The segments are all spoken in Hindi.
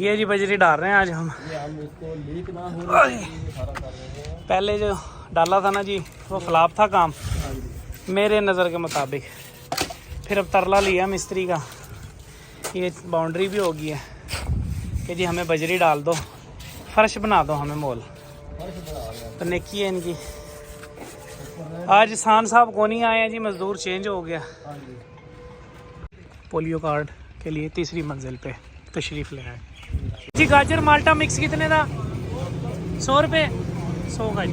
ये जी बजरी डाल रहे हैं आज हम। इसको लीक ना हो सारा कर रहे हैं। पहले जो डाला था ना जी वो फ्लॉप था काम मेरे नज़र के मुताबिक। फिर अब तरला लिया मिस्त्री का, ये बाउंड्री भी हो गई है कि जी हमें बजरी डाल दो, फर्श बना दो हमें मोल। तो नेकी है इनकी। आज सान साहब को नहीं आए हैं जी, मज़दूर चेंज हो गया। पोलियो कार्ड के लिए तीसरी मंजिल पे तशरीफ़ ले आए जी। गाजर माल्टा मिक्स कितने था? 100 रुपये 100 का जी।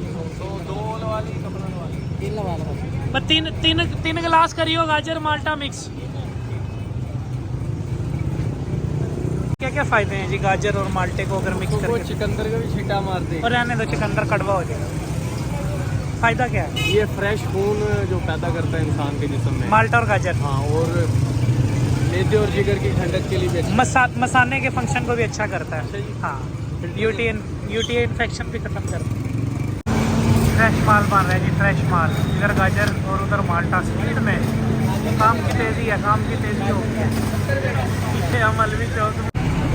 तीन गिलास करियो गाजर माल्टा मिक्स। क्या क्या फ़ायदे हैं जी गाजर और माल्टे को अगर मिक्स करके? चिकंदर का भी छींटा मार दे और रहने दो, चिकंदर कड़वा हो जाएगा। फ़ायदा क्या है? ये फ्रेश खून जो पैदा करता है इंसान के जिस्म में, माल्टा और गाजर। हाँ, और मेदे और जिगर की ठंडक के लिए भी मसाने के फंक्शन को भी अच्छा करता है। हाँ, यूटी इन्फेक्शन भी ख़त्म करता है। फ्रेश माल बन रहा है जी, फ्रेश माल। इधर गाजर और उधर माल्टा। स्पीड में काम की तेज़ी है, काम की तेज़ी हो गई है। ये हम अलवी चौक।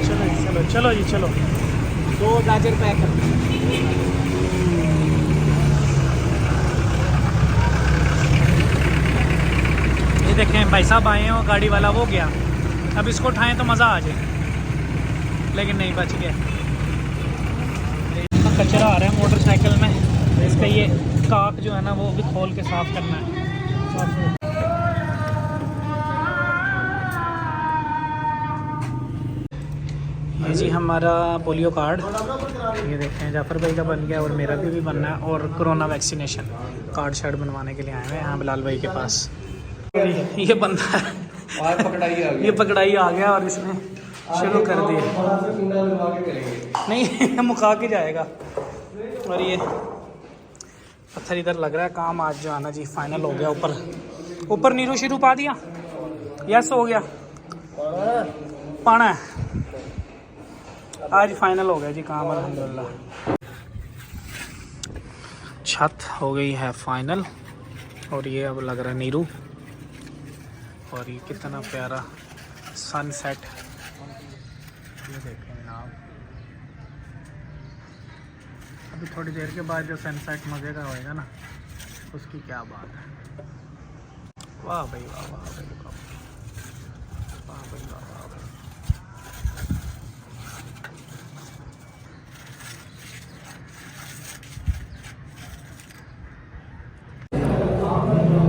चलो जी चलो, चलो जी चलो। 2 गाजर पैक कर। ये देखें भाई साहब आए हैं और गाड़ी वाला वो गया। अब इसको उठाएं तो मज़ा आ जाए, लेकिन नहीं, बच गया। कचरा आ रहा है मोटरसाइकिल में, इसका ये काक जो है ना वो भी खोल के साफ़ करना है। ये जी हमारा पोलियो कार्ड, ये देखें जाफ़र भाई का बन गया और मेरा भी बनना है। और कोरोना वैक्सीनेशन कार्ड शार्ड बनवाने के लिए आए हैं यहाँ बिलाल भाई के पास। ये बंदा है, ये पकड़ाई आ गया और इसने शुरू कर दिया। नहीं मुका के जाएगा। और ये पत्थर इधर लग रहा है। काम आज जो आना जी फाइनल हो गया। ऊपर नीरू शुरू पा दिया, यस हो गया, पाना है। आज फाइनल हो गया जी काम अल्हम्दुलिल्लाह। छत हो गई है फाइनल और ये अब लग रहा है नीरू। और ये कितना प्यारा सनसेट, ये देखें जनाब। अभी थोड़ी देर के बाद जो सनसेट मज़े का होएगा ना, उसकी क्या बात है। वाह भाई वाह, वाह भाई वाह, वाह भाई वाह, वाह भाई।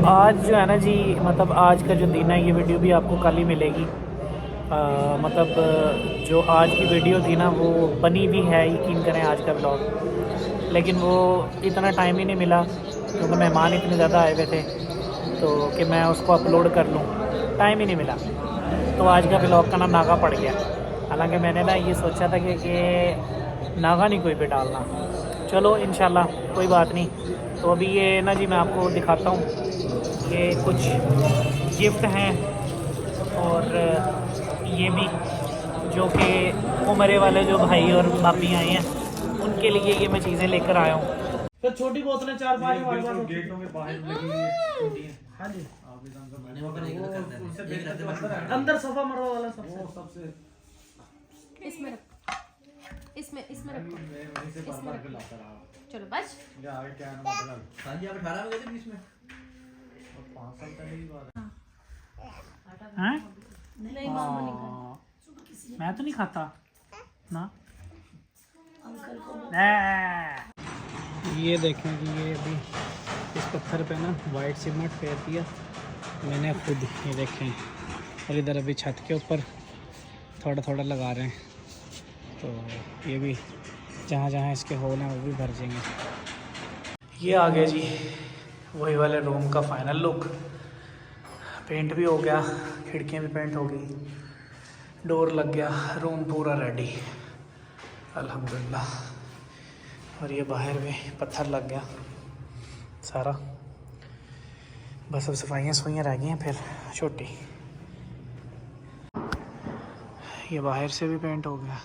आज जो है ना जी, मतलब आज का जो दिन है, ये वीडियो भी आपको कल ही मिलेगी। मतलब जो आज की वीडियो थी ना वो बनी भी है, यकीन करें, आज का ब्लॉग। लेकिन वो इतना टाइम ही नहीं मिला क्योंकि मेहमान इतने ज़्यादा आए हुए थे तो कि मैं उसको अपलोड कर लूँ, टाइम ही नहीं मिला। तो आज का ब्लॉग का नाम नागा पड़ गया। हालांकि मैंने ना ये सोचा था कि नागा नहीं कोई भी डालना। चलो इंशाल्लाह कोई बात नहीं। तो अभी ये ना जी मैं आपको दिखाता हूँ कि कुछ गिफ्ट हैं और ये भी जो कि उम्र वाले जो भाई और भाभी आए हैं उनके लिए ये मैं चीज़ें लेकर आया हूँ। तो छोटी बोतलें 4-5 गेटों के बाहर लगी हुई है। हाँ जी, अंदर सफा मरवा वाला सबसे इसमें रखो, इसमें रखो, इसमें रखो। चलो बस आप 18 में गए थे बीच में, 5 साल पहले की बात है। हैं? नहीं मामा नहीं खाती। मैं तो नहीं खाता ना। अंकल को ये देखें कि ये अभी इस पत्थर पे ना वाइट सीमेंट फेर दिया मैंने खुद। ये देखें, और इधर अभी छत के ऊपर थोड़ा थोड़ा लगा रहे हैं। तो ये भी जहाँ जहाँ इसके होल हैं वो भी भर जाएंगे। ये आ गया जी वही वाले रूम का फाइनल लुक। पेंट भी हो गया, खिड़कियाँ भी पेंट हो गई, डोर लग गया, रूम पूरा रेडी अल्हम्दुलिल्लाह। और ये बाहर भी पत्थर लग गया सारा। बस अब सफाइयाँ रह गई हैं फिर छोटी। ये बाहर से भी पेंट हो गया।